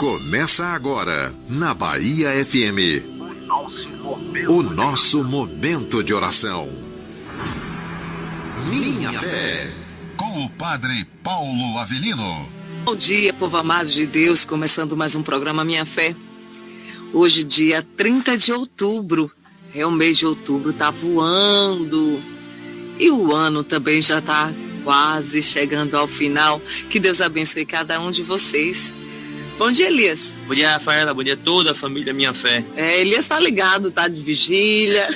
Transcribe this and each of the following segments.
Começa agora, na Bahia FM, o nosso momento de oração. Minha Fé, com o Padre Paulo Avelino. Bom dia, povo amado de Deus, começando mais um programa Minha Fé. Hoje, dia 30 de outubro, o mês de outubro tá voando e o ano também já tá quase chegando ao final. Que Deus abençoe cada um de vocês. Bom dia, Elias. Bom dia, Rafaela. Bom dia a toda a família Minha Fé. Elias tá ligado, tá de vigília,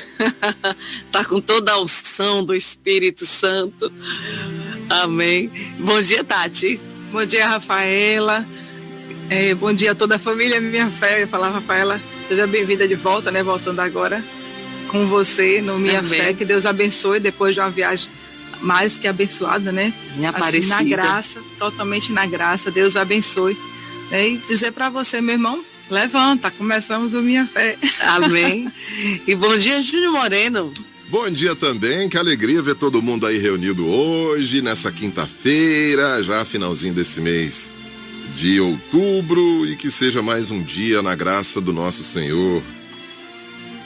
tá com toda a unção do Espírito Santo. Amém. Bom dia, Tati. Bom dia, Rafaela. Bom dia a toda a família Minha Fé. Eu ia falar, Rafaela, seja bem-vinda de volta, né? Voltando agora com você no Minha Amém. Fé. Que Deus abençoe depois de uma viagem mais que abençoada, né? Minha assim, Aparecida. na graça, totalmente na graça. Deus abençoe. E dizer para você, meu irmão, levanta, começamos o Minha Fé. Amém. E bom dia, Júnior Moreno. Bom dia também, que alegria ver todo mundo aí reunido hoje, nessa quinta-feira, já finalzinho desse mês de outubro, e que seja mais um dia na graça do nosso Senhor.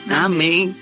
Amém.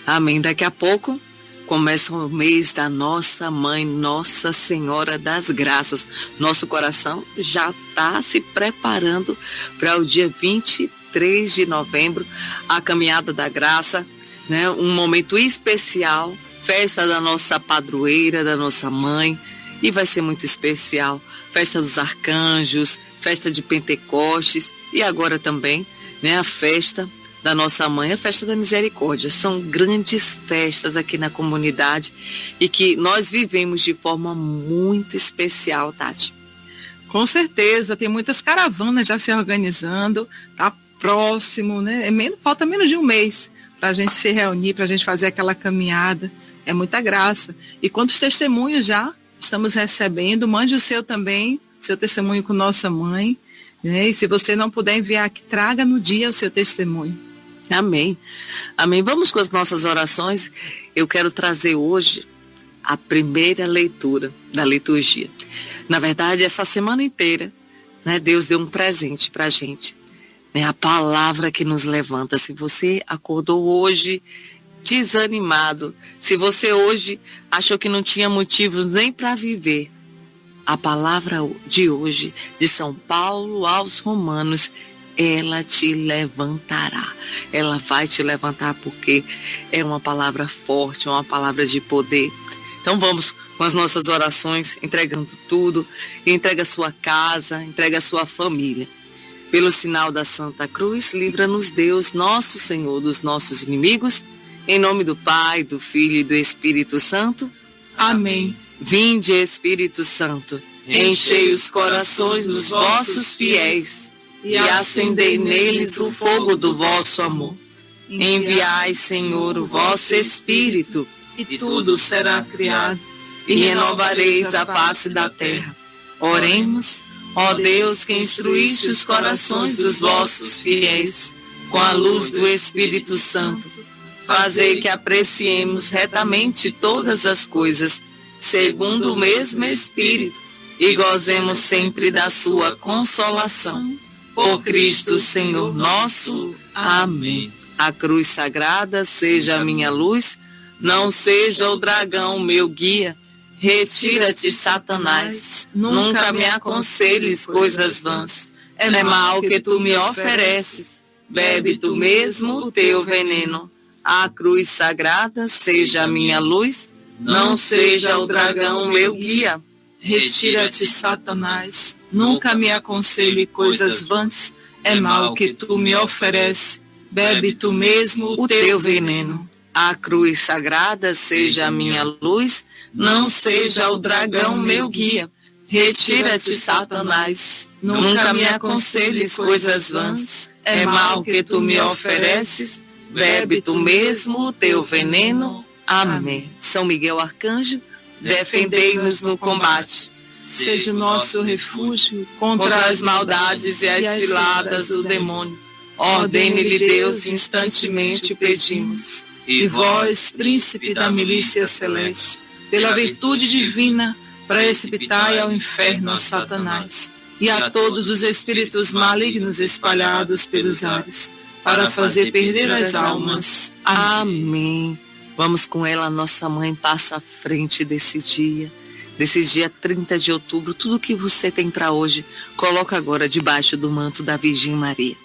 Amém. Daqui a pouco começa o mês da nossa mãe, Nossa Senhora das Graças. Nosso coração já está se preparando para o dia 23 de novembro, a Caminhada da Graça, né? Um momento especial, festa da nossa padroeira, da nossa mãe, e vai ser muito especial. Festa dos Arcanjos, festa de Pentecostes e agora também, né, a festa da nossa mãe, a festa da Misericórdia. São grandes festas aqui na comunidade e que nós vivemos de forma muito especial, Tati. Com certeza, tem muitas caravanas já se organizando, tá próximo, né? Falta menos de um mês para a gente se reunir, para a gente fazer aquela caminhada. É muita graça. E quantos testemunhos já estamos recebendo, mande o seu também, seu testemunho com nossa mãe, né? E se você não puder enviar aqui, traga no dia o seu testemunho. Amém. Amém. Vamos com as nossas orações. Eu quero trazer hoje a primeira leitura da liturgia. Na verdade, essa semana inteira, né, Deus deu um presente para a gente. Né, a palavra que nos levanta. Se você acordou hoje desanimado, se você hoje achou que não tinha motivos nem para viver, a palavra de hoje, de São Paulo aos Romanos, ela te levantará. Ela vai te levantar porque é uma palavra forte, uma palavra de poder. Então vamos com as nossas orações, entregando tudo. Entrega a sua casa, entrega a sua família. Pelo sinal da Santa Cruz, livra-nos Deus, nosso Senhor, dos nossos inimigos. Em nome do Pai, do Filho e do Espírito Santo. Amém. Vinde, Espírito Santo, enchei os corações dos vossos fiéis e acendei neles o fogo do vosso amor. Enviai, Senhor, o vosso Espírito, E tudo será criado. e renovareis a face da terra. Oremos, ó Deus, que instruíste os corações dos vossos fiéis com a luz do Espírito Santo. Fazei que apreciemos retamente todas as coisas, segundo o mesmo Espírito, e gozemos sempre da sua consolação. Por Cristo Senhor nosso. Amém. A cruz sagrada seja a minha luz, não seja o dragão meu guia. Retira-te, Satanás, nunca me aconselhes coisas vãs. É mal que tu me ofereces, bebe tu mesmo o teu veneno. A cruz sagrada seja a minha luz, não seja o dragão meu guia. Retira-te, Satanás, nunca me aconselhe coisas vãs. É mal que tu me ofereces, bebe tu mesmo o teu veneno. A cruz sagrada seja a minha luz, não seja o dragão meu guia. Retira-te, Satanás, nunca me aconselhes coisas vãs. É mal que tu me ofereces, bebe tu mesmo o teu veneno. Amém. São Miguel Arcanjo, defendei-nos no combate. Seja o nosso refúgio Contra as maldades e as ciladas do demônio. Ordene-lhe Deus, instantemente pedimos. E vós, príncipe da milícia celeste, pela virtude divina, precipitai ao inferno a Satanás e a todos os espíritos malignos espalhados pelos ares, para fazer perder as almas. Amém. Vamos com ela, nossa mãe passa à frente desse dia 30 de outubro. Tudo que você tem para hoje, coloca agora debaixo do manto da Virgem Maria.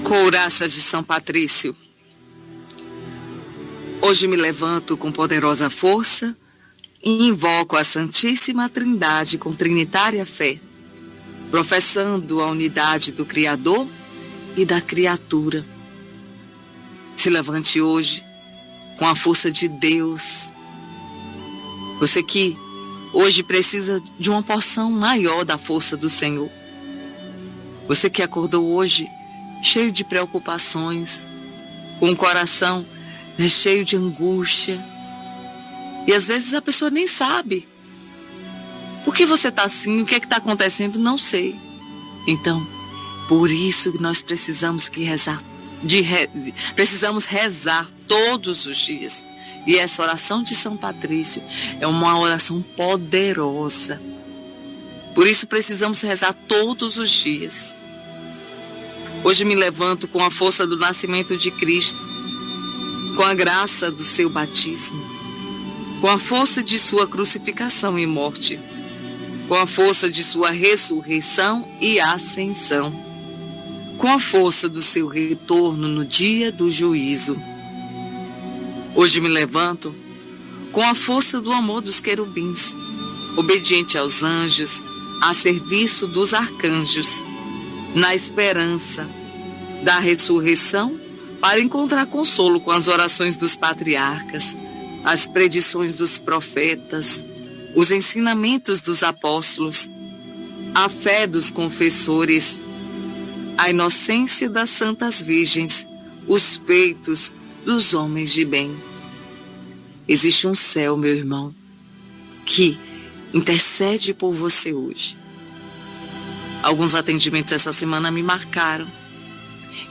Couraça de São Patrício. Hoje me levanto com poderosa força e invoco a Santíssima Trindade com trinitária fé, professando a unidade do Criador e da criatura. Se levante hoje com a força de Deus. Você que hoje precisa de uma porção maior da força do Senhor. Você que acordou hoje cheio de preocupações, com o coração cheio de angústia. E às vezes a pessoa nem sabe. Por que você está assim? O que é que está acontecendo? Não sei. Então, por isso que nós precisamos precisamos rezar todos os dias. E essa oração de São Patrício é uma oração poderosa. Por isso precisamos rezar todos os dias. Hoje me levanto com a força do nascimento de Cristo, com a graça do seu batismo, com a força de sua crucificação e morte, com a força de sua ressurreição e ascensão, com a força do seu retorno no dia do juízo. Hoje me levanto com a força do amor dos querubins, obediente aos anjos, a serviço dos arcanjos, na esperança da ressurreição, para encontrar consolo com as orações dos patriarcas, as predições dos profetas, os ensinamentos dos apóstolos, a fé dos confessores, a inocência das santas virgens, os feitos dos homens de bem. Existe um céu, meu irmão, que intercede por você hoje. Alguns atendimentos essa semana me marcaram.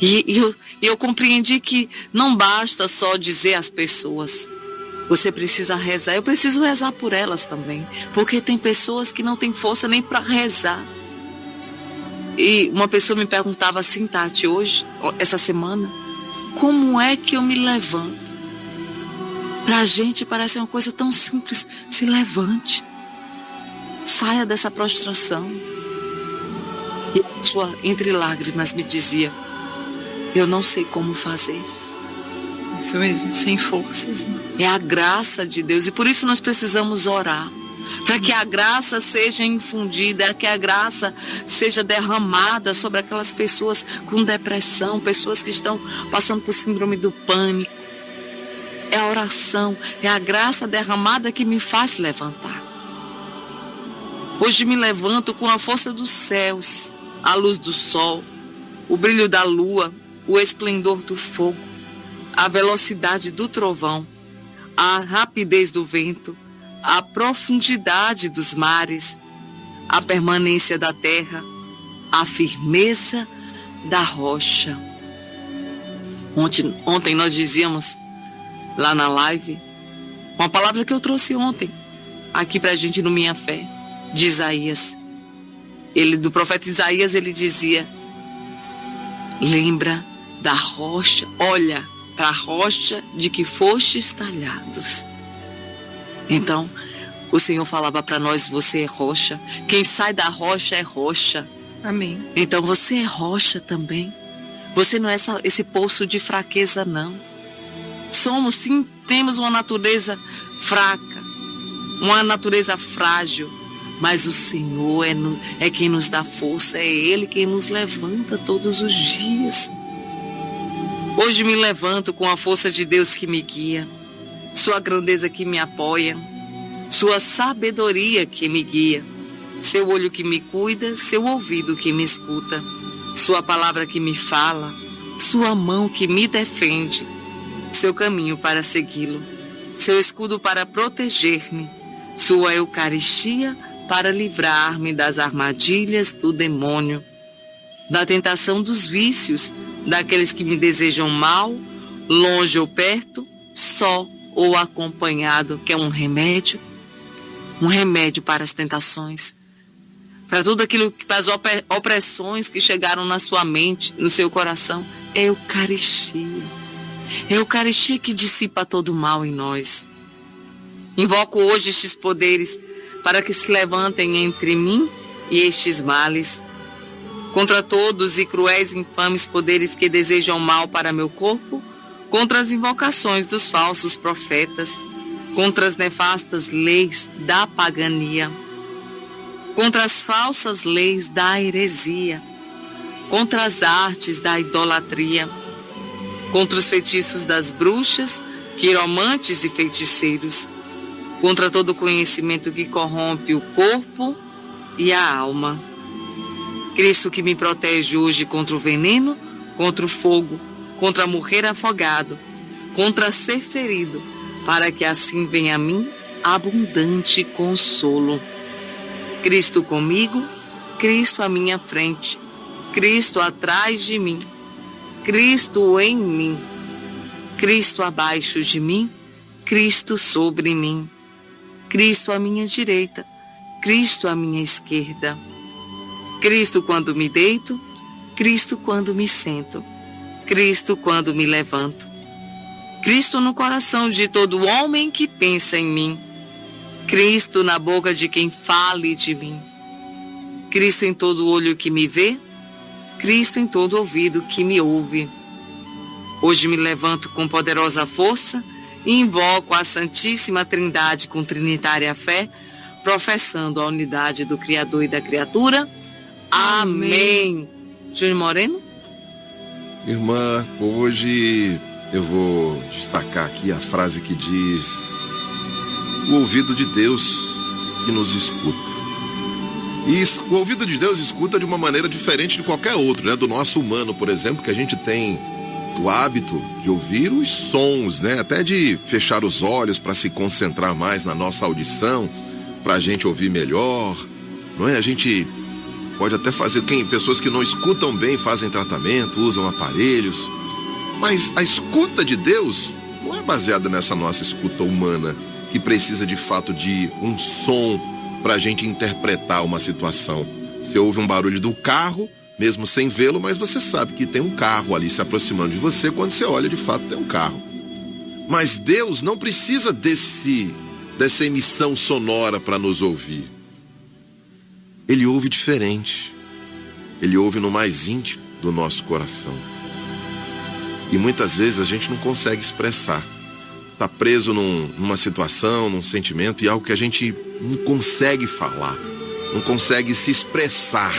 E eu compreendi que não basta só dizer às pessoas. Você precisa rezar. Eu preciso rezar por elas também. Porque tem pessoas que não têm força nem para rezar. E uma pessoa me perguntava assim, Tati, hoje, essa semana, como é que eu me levanto? Pra gente parece uma coisa tão simples. Se levante. Saia dessa prostração. E a pessoa, entre lágrimas, me dizia, eu não sei como fazer. Isso mesmo, sem forças. Né? É a graça de Deus. E por isso nós precisamos orar. Para que a graça seja infundida, que a graça seja derramada sobre aquelas pessoas com depressão, pessoas que estão passando por síndrome do pânico. É a oração, é a graça derramada que me faz levantar. Hoje me levanto com a força dos céus, a luz do sol, o brilho da lua, o esplendor do fogo, a velocidade do trovão, a rapidez do vento, a profundidade dos mares, a permanência da terra, a firmeza da rocha. Ontem nós dizíamos, lá na live, uma palavra que eu trouxe ontem, aqui pra gente no Minha Fé, de Isaías. Do profeta Isaías, ele dizia, lembra da rocha, olha para a rocha de que fostes talhados. Então, o Senhor falava para nós, você é rocha. Quem sai da rocha é rocha. Amém. Então, você é rocha também. Você não é esse poço de fraqueza, não. Somos, sim, temos uma natureza fraca, uma natureza frágil, mas o Senhor é quem nos dá força, é Ele quem nos levanta todos os dias. Hoje me levanto com a força de Deus que me guia, sua grandeza que me apoia, sua sabedoria que me guia, seu olho que me cuida, seu ouvido que me escuta, sua palavra que me fala, sua mão que me defende, seu caminho para segui-lo, seu escudo para proteger-me, sua Eucaristia para livrar-me das armadilhas do demônio, da tentação dos vícios, daqueles que me desejam mal, longe ou perto, só ou acompanhado, que é um remédio para as tentações, para tudo aquilo, para as opressões que chegaram na sua mente, no seu coração, é a Eucaristia. É a Eucaristia que dissipa todo o mal em nós. Invoco hoje estes poderes para que se levantem entre mim e estes males. contra todos e cruéis e infames poderes que desejam mal para meu corpo, contra as invocações dos falsos profetas, contra as nefastas leis da pagania, contra as falsas leis da heresia, contra as artes da idolatria, contra os feitiços das bruxas, quiromantes e feiticeiros, contra todo conhecimento que corrompe o corpo e a alma. Cristo que me protege hoje contra o veneno, contra o fogo, contra morrer afogado, contra ser ferido, para que assim venha a mim abundante consolo. Cristo comigo, Cristo à minha frente, Cristo atrás de mim, Cristo em mim, Cristo abaixo de mim, Cristo sobre mim, Cristo à minha direita, Cristo à minha esquerda, Cristo quando me deito, Cristo quando me sento, Cristo quando me levanto, Cristo no coração de todo homem que pensa em mim, Cristo na boca de quem fale de mim, Cristo em todo olho que me vê, Cristo em todo ouvido que me ouve. Hoje me levanto com poderosa força e invoco a Santíssima Trindade com trinitária fé, professando a unidade do Criador e da criatura. Amém. Júnior Moreno? Irmã, hoje eu vou destacar aqui a frase que diz: o ouvido de Deus que nos escuta. E o ouvido de Deus escuta de uma maneira diferente de qualquer outro, né? Do nosso humano, por exemplo, que a gente tem o hábito de ouvir os sons, né? Até de fechar os olhos para se concentrar mais na nossa audição, para a gente ouvir melhor, não é? A gente pode até fazer, pessoas que não escutam bem fazem tratamento, usam aparelhos, mas a escuta de Deus não é baseada nessa nossa escuta humana, que precisa de fato de um som para a gente interpretar uma situação. Você ouve um barulho do carro, mesmo sem vê-lo, mas você sabe que tem um carro ali se aproximando de você. Quando você olha, de fato tem um carro. Mas Deus não precisa dessa emissão sonora para nos ouvir. Ele ouve diferente. Ele ouve no mais íntimo do nosso coração. E muitas vezes a gente não consegue expressar. Está preso numa situação, num sentimento, e algo que a gente não consegue falar, não consegue se expressar,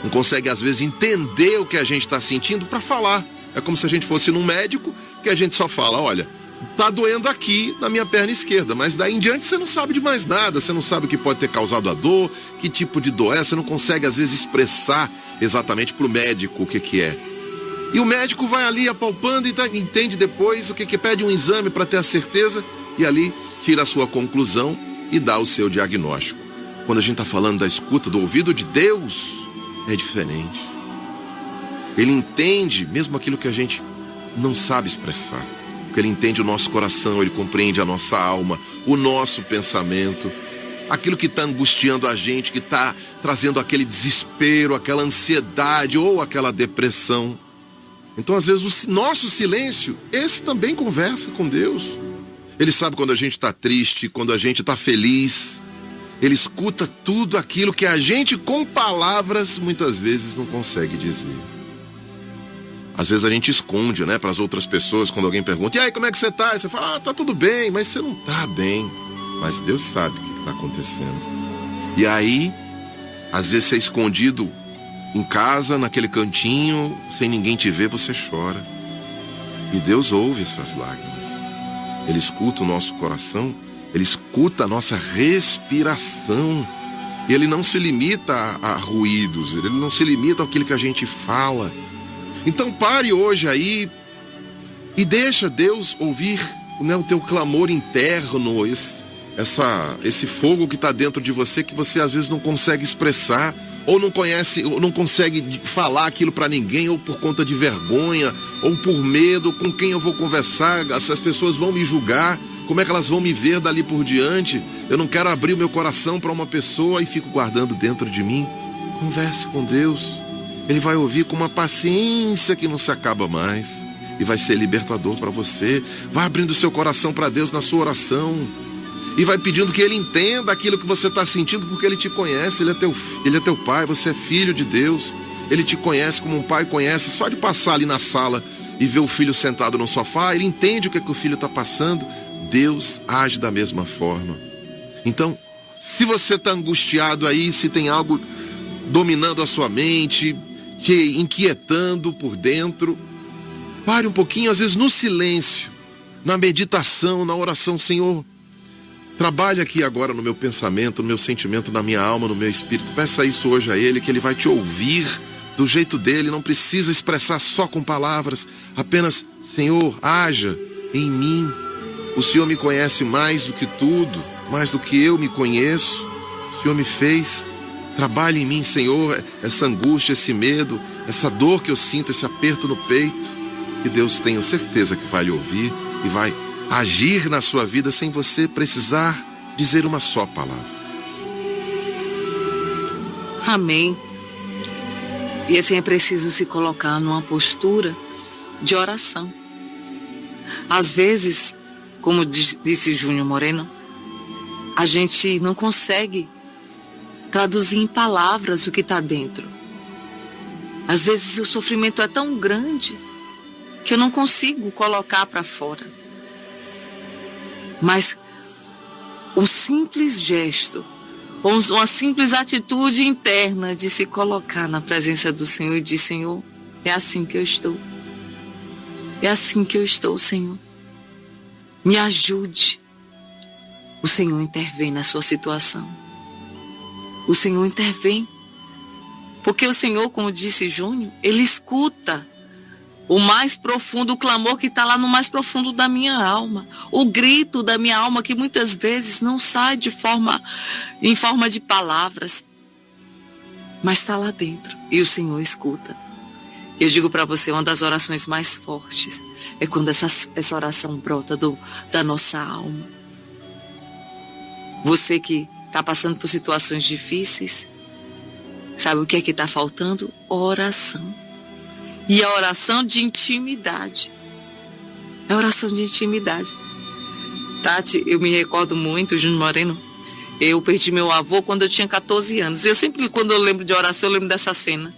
não consegue às vezes entender o que a gente está sentindo para falar. É como se a gente fosse num médico que a gente só fala: olha, tá doendo aqui na minha perna esquerda, mas daí em diante você não sabe de mais nada, você não sabe o que pode ter causado a dor, que tipo de dor é, você não consegue às vezes expressar exatamente para o médico o que é. E o médico vai ali apalpando e entende depois o que pede um exame para ter a certeza, e ali tira a sua conclusão e dá o seu diagnóstico. Quando a gente está falando da escuta, do ouvido de Deus, é diferente. Ele entende mesmo aquilo que a gente não sabe expressar, porque ele entende o nosso coração, ele compreende a nossa alma, o nosso pensamento, aquilo que está angustiando a gente, que está trazendo aquele desespero, aquela ansiedade ou aquela depressão. Então, às vezes, o nosso silêncio, esse também conversa com Deus. Ele sabe quando a gente está triste, quando a gente está feliz. Ele escuta tudo aquilo que a gente, com palavras, muitas vezes não consegue dizer. Às vezes a gente esconde, né, para as outras pessoas, quando alguém pergunta: e aí, como é que você está? E você fala: tá tudo bem, mas você não está bem. Mas Deus sabe o que está acontecendo. E aí, às vezes você é escondido em casa, naquele cantinho, sem ninguém te ver, você chora. E Deus ouve essas lágrimas. Ele escuta o nosso coração, ele escuta a nossa respiração. E ele não se limita a ruídos, ele não se limita àquilo que a gente fala. Então pare hoje aí e deixa Deus ouvir, né, o teu clamor interno, esse fogo que está dentro de você, que você às vezes não consegue expressar, ou não conhece, ou não consegue falar aquilo para ninguém, ou por conta de vergonha, ou por medo. Com quem eu vou conversar? Essas pessoas vão me julgar, como é que elas vão me ver dali por diante? Eu não quero abrir o meu coração para uma pessoa e fico guardando dentro de mim. Converse com Deus, Ele vai ouvir com uma paciência que não se acaba mais, e vai ser libertador para você. Vai abrindo o seu coração para Deus na sua oração, e vai pedindo que Ele entenda aquilo que você está sentindo, porque Ele te conhece, Ele é teu pai, você é filho de Deus. Ele te conhece como um pai conhece, só de passar ali na sala e ver o filho sentado no sofá, ele entende o que o filho está passando. Deus age da mesma forma. Então, se você está angustiado aí, se tem algo dominando a sua mente, te inquietando por dentro, pare um pouquinho, às vezes no silêncio, na meditação, na oração. Senhor, trabalha aqui agora no meu pensamento, no meu sentimento, na minha alma, no meu espírito. Peça isso hoje a Ele, que Ele vai te ouvir do jeito dele. Não precisa expressar só com palavras, apenas: Senhor, haja em mim. O Senhor me conhece mais do que tudo, mais do que eu me conheço. O Senhor me fez. Trabalhe em mim, Senhor, essa angústia, esse medo, essa dor que eu sinto, esse aperto no peito. E Deus, tenho certeza que vai lhe ouvir e vai agir na sua vida sem você precisar dizer uma só palavra. Amém. E assim é preciso se colocar numa postura de oração. Às vezes, como disse Júnior Moreno, a gente não consegue traduzir em palavras o que está dentro. Às vezes o sofrimento é tão grande que eu não consigo colocar para fora. Mas um simples gesto, uma simples atitude interna de se colocar na presença do Senhor e dizer: Senhor, é assim que eu estou. É assim que eu estou, Senhor. Me ajude. O Senhor intervém na sua situação. O Senhor intervém. Porque o Senhor, como disse Júnior, Ele escuta o mais profundo, o clamor que está lá no mais profundo da minha alma. O grito da minha alma que muitas vezes não sai em forma de palavras, mas está lá dentro e o Senhor escuta. Eu digo para você, uma das orações mais fortes é quando essa oração brota da nossa alma. Você que está passando por situações difíceis, sabe o que é que está faltando? Oração. E a oração de intimidade. É oração de intimidade. Tati, eu me recordo muito, Júnior Moreno, eu perdi meu avô quando eu tinha 14 anos. Eu sempre, quando eu lembro de oração, eu lembro dessa cena.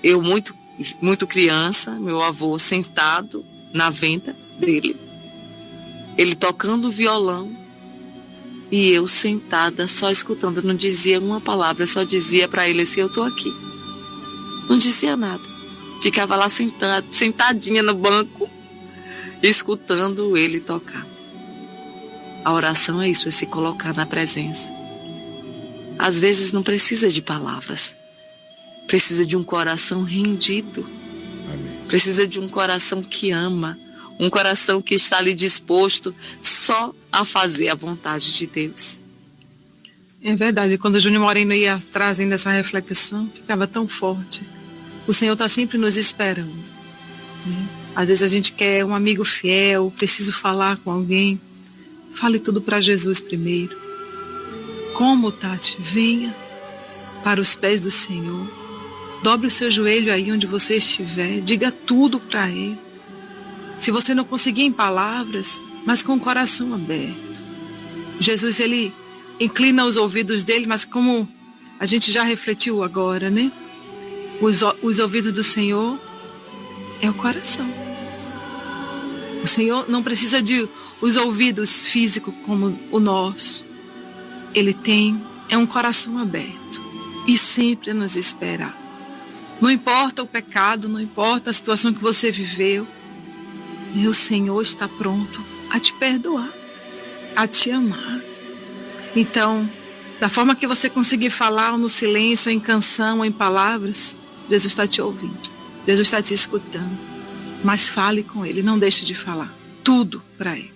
Eu, muito criança, meu avô sentado na venta dele, ele tocando violão, e eu sentada, só escutando, não dizia uma palavra, só dizia para ele assim: eu tô aqui. Não dizia nada. Ficava lá sentadinha no banco, escutando ele tocar. A oração é isso, é se colocar na presença. Às vezes não precisa de palavras. Precisa de um coração rendido. Amém. Precisa de um coração que ama. Um coração que está ali disposto só a fazer a vontade de Deus. É verdade, quando o Júnior Moreno ia trazendo essa reflexão, ficava tão forte. O Senhor está sempre nos esperando, né? Às vezes a gente quer um amigo fiel, preciso falar com alguém. Fale tudo para Jesus primeiro. Como, Tati? Venha para os pés do Senhor. Dobre o seu joelho aí onde você estiver. Diga tudo para Ele. Se você não conseguir em palavras, mas com o coração aberto. Jesus, Ele inclina os ouvidos dele, mas como a gente já refletiu agora, né? Os ouvidos do Senhor é o coração. O Senhor não precisa de os ouvidos físicos como o nosso. Ele é um coração aberto e sempre a nos esperar. Não importa o pecado, não importa a situação que você viveu, o Senhor está pronto a te perdoar, a te amar. Então, da forma que você conseguir falar, ou no silêncio, ou em canção, ou em palavras, Jesus está te ouvindo, Jesus está te escutando. Mas fale com Ele, não deixe de falar tudo para Ele.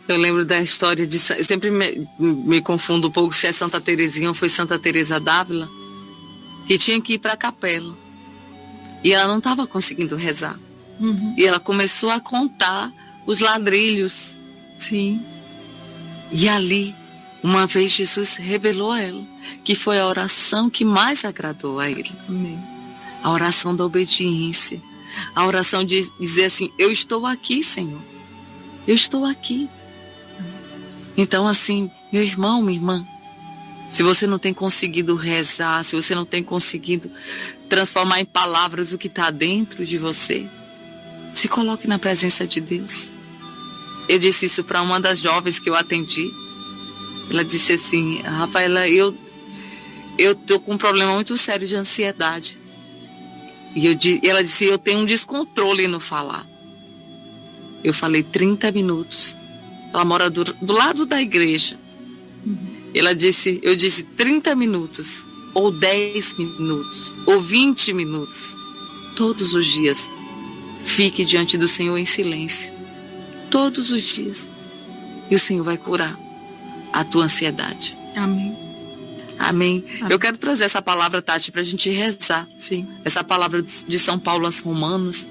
Eu lembro da história eu sempre me confundo um pouco se é Santa Teresinha ou foi Santa Teresa d'Ávila, que tinha que ir para a capela. E ela não estava conseguindo rezar. Uhum. E ela começou a contar os ladrilhos. Sim. E ali, uma vez Jesus revelou a ela que foi a oração que mais agradou a Ele. Amém. A oração da obediência. A oração de dizer assim: eu estou aqui, Senhor. Eu estou aqui. Então, assim, meu irmão, minha irmã, Se você não tem conseguido rezar, se você não tem conseguido transformar em palavras o que está dentro de você, se coloque na presença de Deus. Eu disse isso para uma das jovens que eu atendi. Ela disse assim: Rafaela, eu estou com um problema muito sério de ansiedade. E ela disse: eu tenho um descontrole no falar. Eu falei 30 minutos. Ela mora do lado da igreja. Eu disse 30 minutos, ou 10 minutos, ou 20 minutos. Todos os dias, fique diante do Senhor em silêncio. Todos os dias. E o Senhor vai curar a tua ansiedade. Amém. Amém. Eu quero trazer essa palavra, Tati, para a gente rezar. Sim. Essa palavra de São Paulo aos Romanos,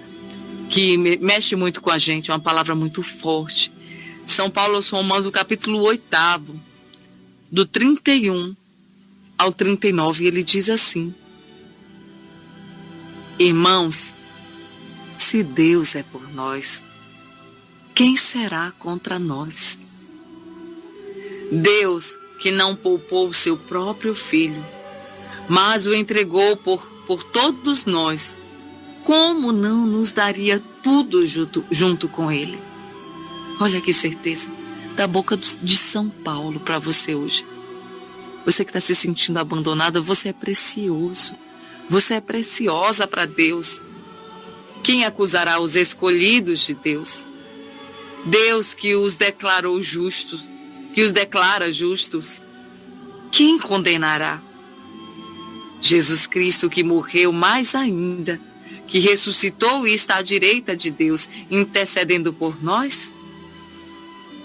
que mexe muito com a gente, é uma palavra muito forte. São Paulo aos Romanos, o capítulo 8º, do 31 ao 39, ele diz assim: Irmãos, se Deus é por nós, quem será contra nós? Deus, que não poupou o seu próprio filho, mas o entregou por todos nós, como não nos daria tudo junto com ele? Olha que certeza da boca de São Paulo para você hoje. Você que está se sentindo abandonado, você é precioso. Você é preciosa para Deus. Quem acusará os escolhidos de Deus? Deus que os declarou justos, que os declara justos. Quem condenará? Jesus Cristo, que morreu, mais ainda, que ressuscitou e está à direita de Deus, intercedendo por nós?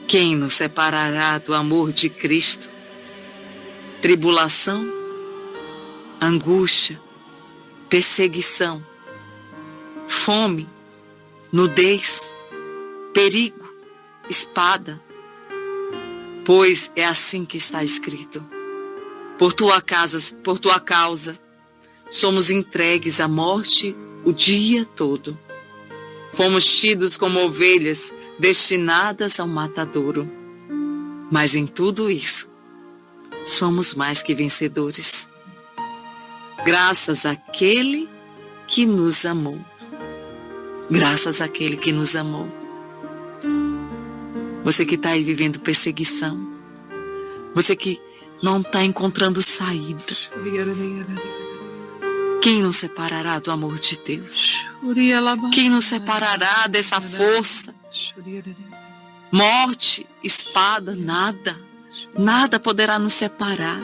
Quem nos separará do amor de Cristo? Tribulação, angústia, perseguição, fome, nudez, perigo, espada. Pois é assim que está escrito: por tua causa, somos entregues à morte o dia todo. Fomos tidos como ovelhas destinadas ao matadouro. Mas em tudo isso, somos mais que vencedores, graças àquele que nos amou. Graças àquele que nos amou. Você que está aí vivendo perseguição, você que não está encontrando saída, quem nos separará do amor de Deus? Quem nos separará dessa força? Morte, espada, nada poderá nos separar.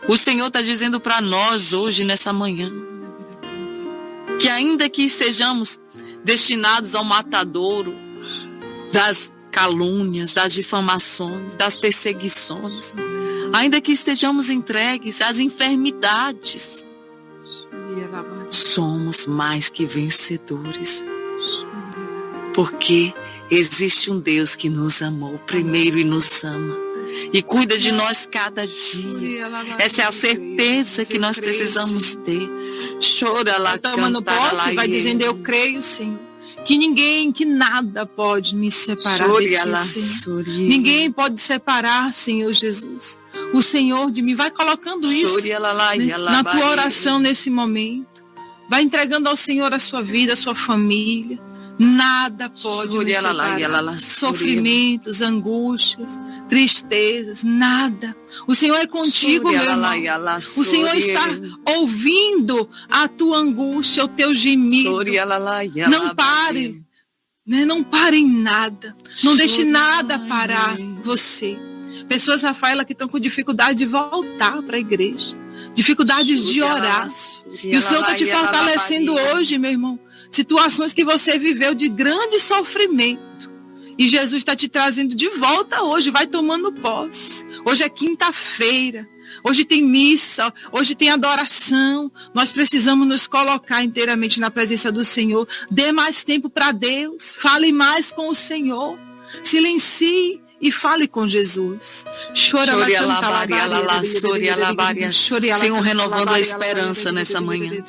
O Senhor está dizendo para nós hoje, nessa manhã, que ainda que sejamos destinados ao matadouro, das calúnias, das difamações, das perseguições, ainda que estejamos entregues às enfermidades, somos mais que vencedores, porque existe um Deus que nos amou primeiro e nos ama e cuida de nós cada dia. Essa é a certeza que nós precisamos ter. Chora lá, tomando posse, vai dizendo: eu creio, Senhor, que ninguém, que nada pode me separar de ti, Senhor. Ninguém pode separar, Senhor Jesus, o Senhor de mim. Vai colocando isso na tua oração nesse momento. Vai entregando ao Senhor a sua vida, a sua família. Nada pode nos separar. Sofrimentos, angústias, tristezas, nada. O Senhor é contigo, meu irmão. O Senhor está ouvindo a tua angústia, o teu gemido. Não pare, né? Não pare em nada. Não deixe nada parar você. Pessoas, Rafaela, que estão com dificuldade de voltar para a igreja, dificuldades de orar. E o Senhor está te fortalecendo hoje, meu irmão. Situações que você viveu de grande sofrimento. E Jesus está te trazendo de volta hoje. Vai tomando posse. Hoje é quinta-feira. Hoje tem missa. Hoje tem adoração. Nós precisamos nos colocar inteiramente na presença do Senhor. Dê mais tempo para Deus. Fale mais com o Senhor. Silencie e fale com Jesus. Senhor, renovando a esperança nessa manhã.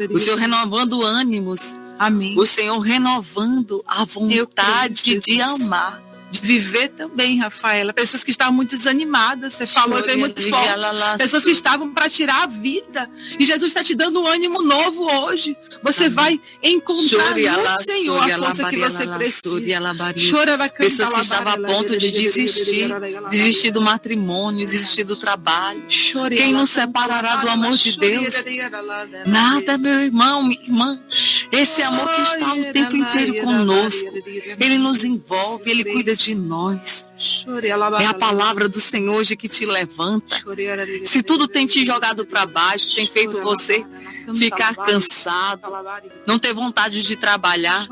O Senhor renovando ânimos. Amém. O Senhor renovando a vontade de amar. de viver também, Rafaela. Pessoas que estavam muito desanimadas, você falou que é muito forte. Pessoas que estavam para tirar a vida. E Jesus está te dando um ânimo novo hoje. Você vai encontrar no Senhor a força que você precisa. Pessoas que estavam a ponto de desistir do matrimônio, desistir do trabalho. Quem nos separará do amor de Deus? Nada, meu irmão, minha irmã. Esse amor que está o tempo inteiro conosco. Ele nos envolve, Ele cuida de nós. É a palavra do Senhor hoje que te levanta. Se tudo tem te jogado para baixo, tem feito você ficar cansado, não ter vontade de trabalhar,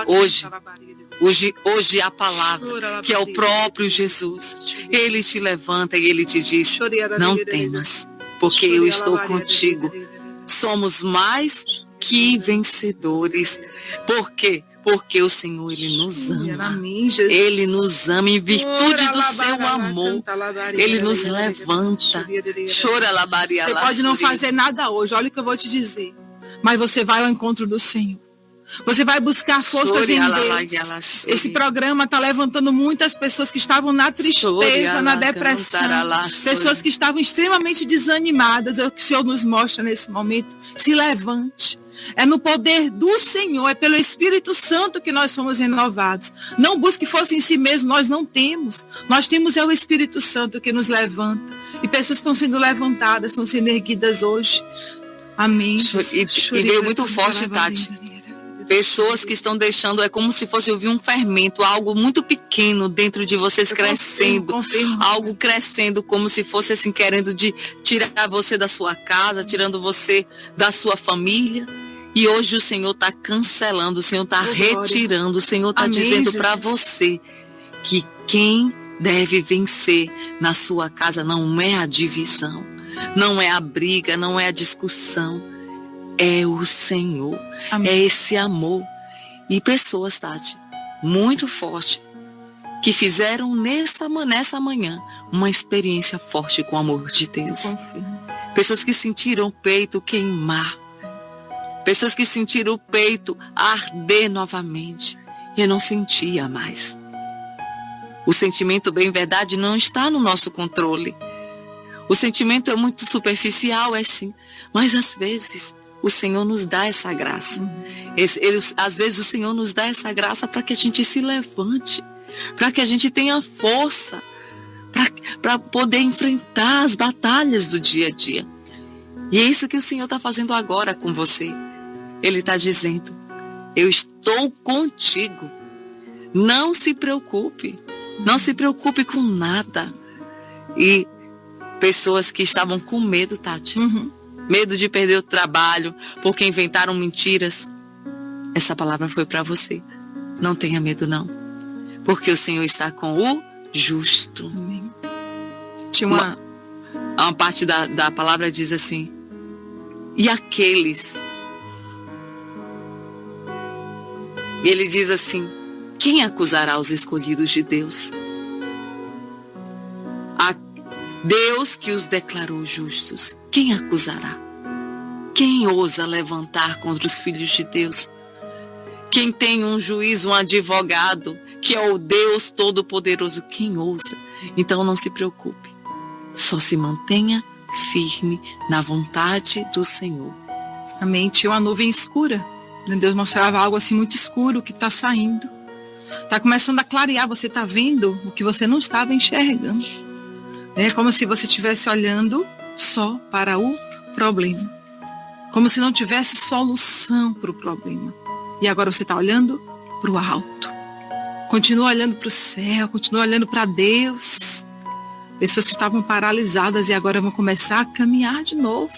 hoje é a palavra, que é o próprio Jesus. Ele te levanta e Ele te diz: não temas, porque eu estou contigo. Somos mais que vencedores. Por quê? Porque o Senhor, Ele nos ama. Ele nos ama em virtude do seu amor. Ele nos levanta. Você pode não fazer nada hoje, olha o que eu vou te dizer. Mas você vai ao encontro do Senhor. Você vai buscar forças em Deus. Esse programa está levantando muitas pessoas que estavam na tristeza, na depressão. Pessoas que estavam extremamente desanimadas. É o que o Senhor nos mostra nesse momento. Se levante. É no poder do Senhor, é pelo Espírito Santo que nós somos renovados. Não busque força em si mesmo, nós não temos. Nós temos é o Espírito Santo que nos levanta. E pessoas estão sendo levantadas, estão sendo erguidas hoje. Amém. E veio muito forte, Tati. Pessoas que estão deixando, é como se fosse ouvir um fermento, algo muito pequeno dentro de vocês crescendo. Algo crescendo, como se fosse assim, querendo de tirar você da sua casa, tirando você da sua família. E hoje o Senhor está cancelando, o Senhor está retirando, o Senhor está dizendo para você que quem deve vencer na sua casa não é a divisão, não é a briga, não é a discussão, é o Senhor, é esse amor. E pessoas, Tati, muito forte, que fizeram nessa manhã uma experiência forte com o amor de Deus. Pessoas que sentiram o peito queimar. Pessoas que sentiram o peito arder novamente. Eu não sentia mais. O sentimento, bem verdade, não está no nosso controle. O sentimento é muito superficial, é sim. Mas às vezes o Senhor nos dá essa graça. Às vezes o Senhor nos dá essa graça para que a gente se levante. Para que a gente tenha força. Para poder enfrentar as batalhas do dia a dia. E é isso que o Senhor está fazendo agora com você. Ele está dizendo: eu estou contigo. Não se preocupe. Não se preocupe com nada. E pessoas que estavam com medo, Tati. Medo de perder o trabalho, porque inventaram mentiras. Essa palavra foi para você. Não tenha medo, não. Porque o Senhor está com o justo. Tinha uma parte da palavra diz assim: e aqueles... Ele diz assim: quem acusará os escolhidos de Deus? A Deus que os declarou justos. Quem acusará? Quem ousa levantar contra os filhos de Deus? Quem tem um juiz, um advogado, que é o Deus Todo-Poderoso, quem ousa? Então não se preocupe. Só se mantenha firme na vontade do Senhor. Amém. Tinha uma nuvem escura. Deus mostrava algo assim muito escuro que está saindo. Está começando a clarear. Você está vendo o que você não estava enxergando. É como se você estivesse olhando só para o problema. Como se não tivesse solução para o problema. E agora você está olhando para o alto. Continua olhando para o céu. Continua olhando para Deus. Pessoas que estavam paralisadas e agora vão começar a caminhar de novo.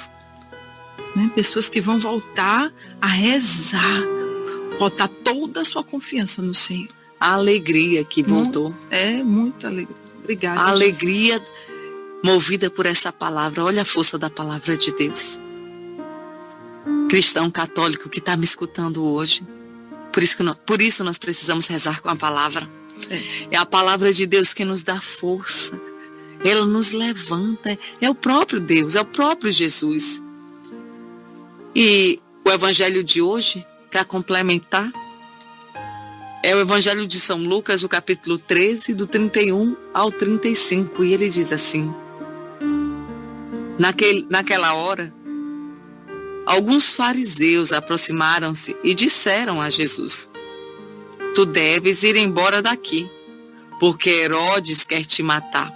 Pessoas que vão voltar a rezar, botar toda a sua confiança no Senhor. A alegria que voltou. Muita alegria. Obrigada. A alegria movida por essa palavra. Olha a força da palavra de Deus. Cristão católico que está me escutando hoje. Por isso nós precisamos rezar com a palavra. É a palavra de Deus que nos dá força. Ela nos levanta. É o próprio Deus, é o próprio Jesus. E o evangelho de hoje, para complementar, É o Evangelho de São Lucas, o capítulo 13, do 31 ao 35, e ele diz assim: Naquela hora, alguns fariseus aproximaram-se e disseram a Jesus: Tu deves ir embora daqui, porque Herodes quer te matar.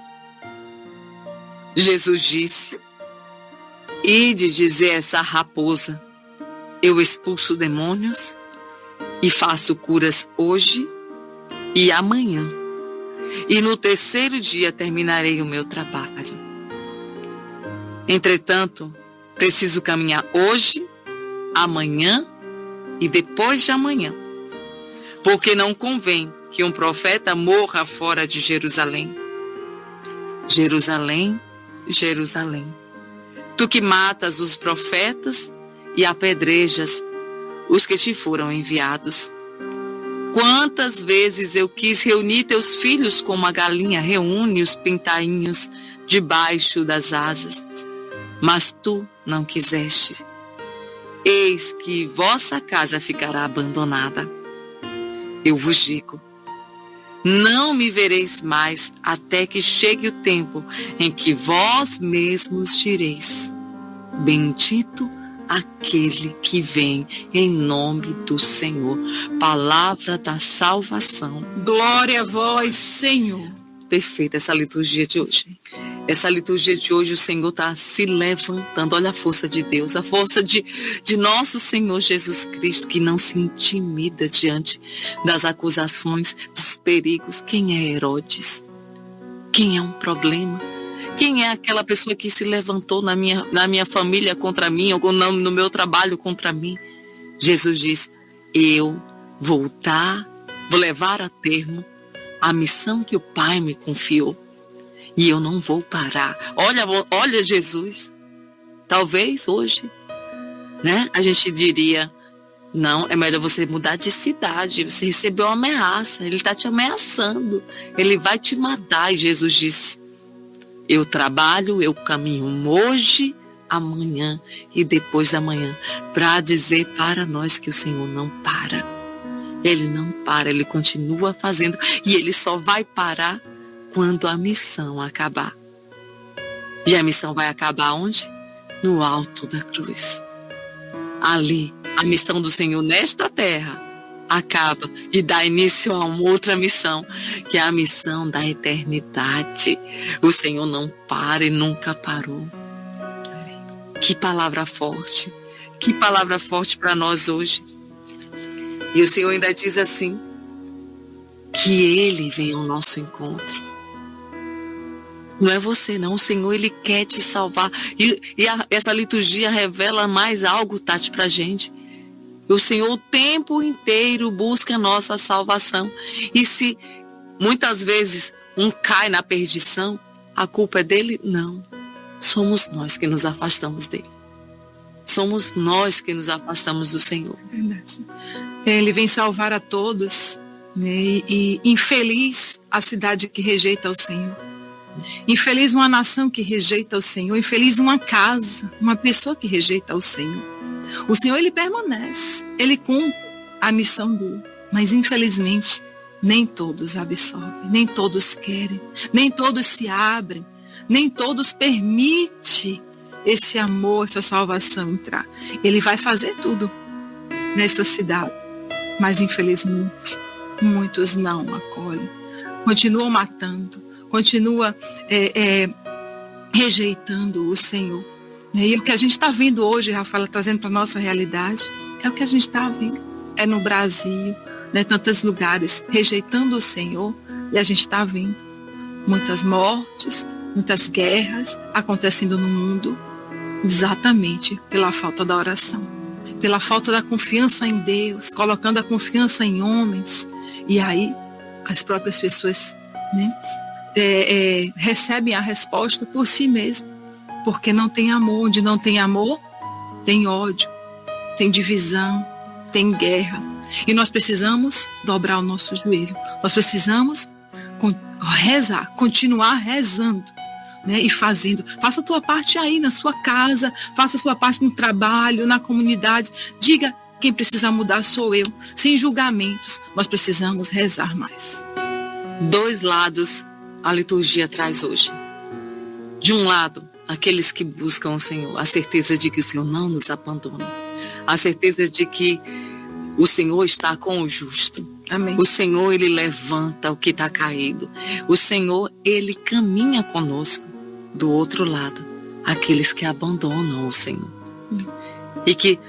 Jesus disse: Ide dizer a essa raposa: Eu expulso demônios e faço curas hoje e amanhã, e no terceiro dia terminarei o meu trabalho. Entretanto, preciso caminhar hoje, amanhã e depois de amanhã, porque não convém que um profeta morra fora de Jerusalém. Jerusalém, Jerusalém, tu que matas os profetas e apedrejas os que te foram enviados. Quantas vezes eu quis reunir teus filhos como a galinha reúne os pintainhos debaixo das asas, mas tu não quiseste. Eis que vossa casa ficará abandonada. Eu vos digo, não me vereis mais até que chegue o tempo em que vós mesmos direis: Bendito aquele que vem em nome do Senhor. Palavra da salvação. Glória a vós, Senhor. Perfeita essa liturgia de hoje. Essa liturgia de hoje, o Senhor está se levantando. Olha a força de Deus, a força de nosso Senhor Jesus Cristo, que não se intimida diante das acusações, dos perigos. Quem é Herodes? Quem é um problema? Quem é aquela pessoa que se levantou na minha família contra mim, ou no meu trabalho contra mim? Jesus diz: eu vou levar a termo a missão que o Pai me confiou. E eu não vou parar. Olha Jesus. Talvez hoje, né, a gente diria: não, é melhor você mudar de cidade. Você recebeu uma ameaça. Ele está te ameaçando. Ele vai te matar. E Jesus diz: eu trabalho, eu caminho hoje, amanhã e depois da manhã, para dizer para nós que o Senhor não para. Ele não para, ele continua fazendo, e ele só vai parar quando a missão acabar. E a missão vai acabar onde? No alto da cruz. Ali, a missão do Senhor nesta terra acaba e dá início a uma outra missão, que é a missão da eternidade. O Senhor não para e nunca parou. Que palavra forte. Que palavra forte para nós hoje. E o Senhor ainda diz assim: que Ele vem ao nosso encontro. Não é você não, o Senhor, Ele quer te salvar. Essa liturgia revela mais algo, Tati, pra gente. O Senhor o tempo inteiro busca a nossa salvação. E se muitas vezes um cai na perdição, a culpa é dele? Não. Somos nós que nos afastamos dele. Somos nós que nos afastamos do Senhor. Verdade. Ele vem salvar a todos, né? E infeliz a cidade que rejeita o Senhor. Infeliz uma nação que rejeita o Senhor. Infeliz uma casa, uma pessoa que rejeita o Senhor. O Senhor, Ele permanece. Ele cumpre a missão dele. Mas infelizmente, nem todos absorvem. Nem todos querem. Nem todos se abrem. Nem todos permitem esse amor, essa salvação entrar. Ele vai fazer tudo nessa cidade. Mas infelizmente, muitos não acolhem. Continuam matando. Continuam rejeitando o Senhor. E o que a gente está vendo hoje, Rafaela, trazendo para a nossa realidade, é o que a gente está vendo. É no Brasil, né, tantos lugares, rejeitando o Senhor, e a gente está vendo muitas mortes, muitas guerras acontecendo no mundo, exatamente pela falta da oração, pela falta da confiança em Deus, colocando a confiança em homens, e aí as próprias pessoas, né, recebem a resposta por si mesmas. Porque não tem amor. Onde não tem amor, tem ódio, tem divisão, tem guerra. E nós precisamos dobrar o nosso joelho. Nós precisamos rezar, continuar rezando, né? E fazendo. Faça a tua parte aí na sua casa, faça a sua parte no trabalho, na comunidade. Diga Quem precisa mudar sou eu. Sem julgamentos, nós precisamos rezar mais. 2 lados a liturgia traz hoje. De um lado, aqueles que buscam o Senhor, a certeza de que o Senhor não nos abandona, a certeza de que o Senhor está com o justo. Amém. O Senhor, Ele levanta o que está caído. O Senhor, Ele caminha conosco. Do outro lado, aqueles que abandonam o Senhor e que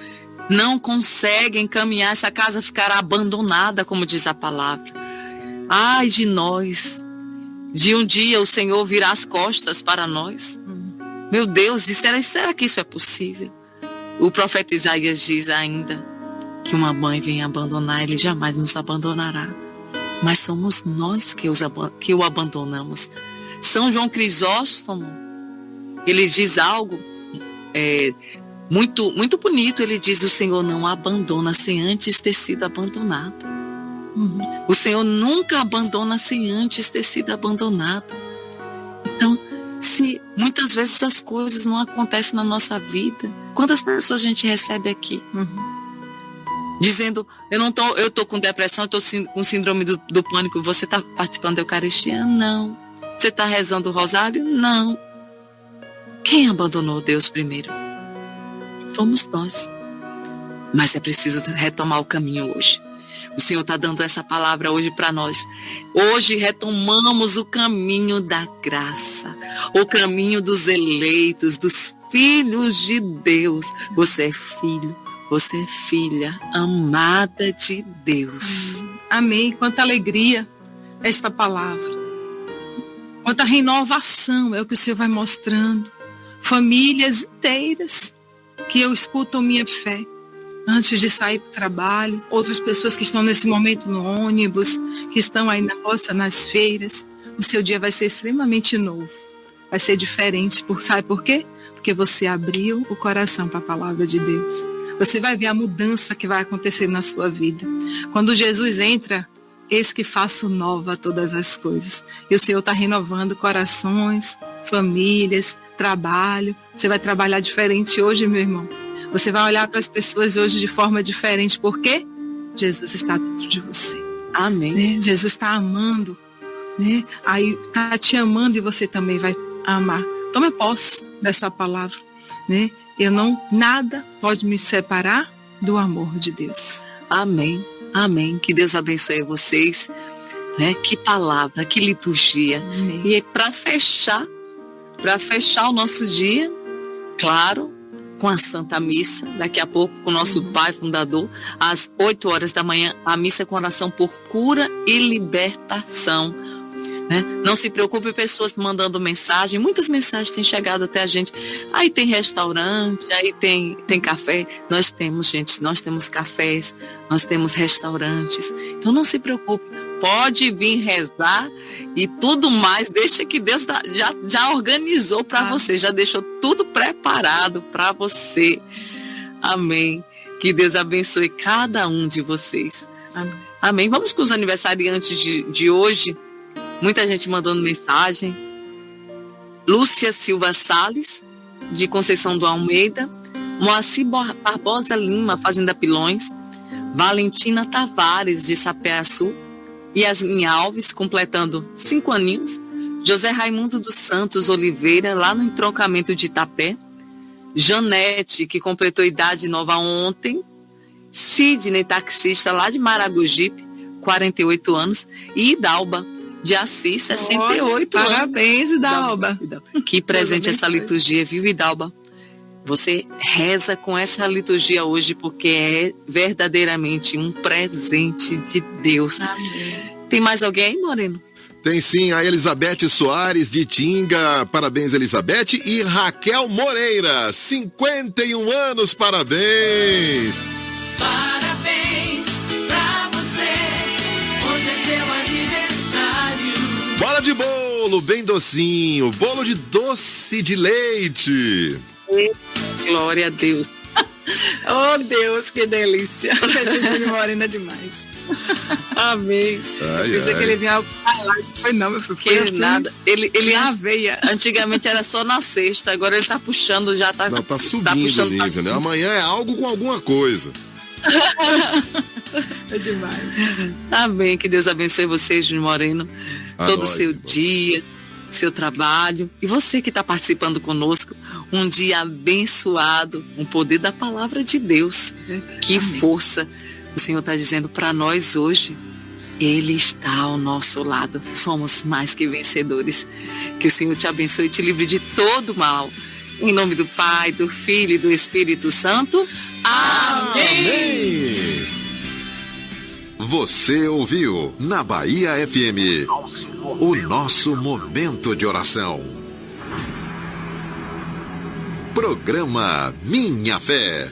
não conseguem caminhar, essa casa ficará abandonada, como diz a palavra. Ai de nós, de um dia o Senhor virar as costas para nós. Meu Deus, e será que isso é possível? O profeta Isaías diz ainda que uma mãe vem abandonar, Ele jamais nos abandonará. Mas somos nós que o abandonamos. São João Crisóstomo, ele diz algo muito, muito bonito. Ele diz: o Senhor não abandona sem antes ter sido abandonado. O Senhor nunca abandona sem antes ter sido abandonado. Então, se muitas vezes as coisas não acontecem na nossa vida, quantas pessoas a gente recebe aqui? Dizendo: eu tô com depressão, eu tô com síndrome do pânico. Você está participando da Eucaristia? Não. Você está rezando o rosário? Não. Quem abandonou Deus primeiro? Fomos nós. Mas é preciso retomar o caminho hoje. O Senhor está dando essa palavra hoje para nós. Hoje retomamos o caminho da graça, o caminho dos eleitos, dos filhos de Deus. Você é filho, você é filha amada de Deus. Amém. Quanta alegria esta palavra. Quanta renovação é o que o Senhor vai mostrando. Famílias inteiras que eu escuto minha fé antes de sair para o trabalho. Outras pessoas que estão nesse momento no ônibus, que estão aí na roça, nas feiras. O seu dia vai ser extremamente novo. Vai ser diferente. Sabe por quê? Porque você abriu o coração para a palavra de Deus. Você vai ver a mudança que vai acontecer na sua vida. Quando Jesus entra, eis que faço nova todas as coisas. E o Senhor está renovando corações, famílias, trabalho. Você vai trabalhar diferente hoje, meu irmão. Você vai olhar para as pessoas hoje de forma diferente. Por quê? Jesus está dentro de você. Amém. Né? Jesus está amando. Né? Aí está te amando e você também vai amar. Tome posse dessa palavra. Né? Nada pode me separar do amor de Deus. Amém. Amém. Que Deus abençoe vocês. Né? Que palavra, que liturgia. Amém. E para fechar o nosso dia, claro, com a Santa Missa, daqui a pouco com o nosso Pai Fundador, às 8 horas da manhã, a missa com oração por cura e libertação. Né? Não se preocupe, pessoas mandando mensagem, muitas mensagens têm chegado até a gente. Aí tem restaurante, aí tem café. Nós temos, gente, nós temos cafés, nós temos restaurantes. Então não se preocupe, pode vir rezar e tudo mais, deixa que Deus já organizou para você, já deixou tudo preparado para você. Amém. Que Deus abençoe cada um de vocês. Amém. Amém. Vamos com os aniversariantes de hoje. Muita gente mandando mensagem. Lúcia Silva Salles, de Conceição do Almeida. Moacir Barbosa Lima, Fazenda Pilões. Valentina Tavares, de Sapé-Açu. Yasmin Alves, completando 5 aninhos. José Raimundo dos Santos Oliveira, lá no entroncamento de Itapé. Janete, que completou idade nova ontem. Sidney, taxista, lá de Maragogipe, 48 anos. E Idalba, de Assis, 68 anos. Parabéns, Idalba. Que presente essa liturgia, viu, Idalba? Você reza com essa liturgia hoje porque é verdadeiramente um presente de Deus. Amém. Tem mais alguém aí, Moreno? Tem sim, a Elizabeth Soares de Tinga. Parabéns, Elizabeth. E Raquel Moreira, 51 anos, parabéns. Parabéns pra você, hoje é seu aniversário. Bora de bolo, bem docinho, bolo de doce de leite. Glória a Deus. Oh, Deus, que delícia. Esse Morena demais. Amém. Ai, Pensei que ele vinha falar. Foi não, meu filho. Que Foi assim, nada. Ele na veia. antigamente era só na sexta, agora ele tá puxando, já tá. Não, tá subindo puxando o nível, né? Amanhã é algo com alguma coisa. É demais. Amém. Que Deus abençoe você, Júnior Moreno, todo o nós, seu irmão. dia, seu trabalho. E você que está participando conosco, um dia abençoado, um poder da palavra de Deus. Que Amém. força o Senhor está dizendo para nós hoje. Ele está ao nosso lado. Somos mais que vencedores. Que o Senhor te abençoe e te livre de todo mal. Em nome do Pai, do Filho e do Espírito Santo. Amém. Você ouviu na Bahia FM o nosso momento de oração. Programa Minha Fé.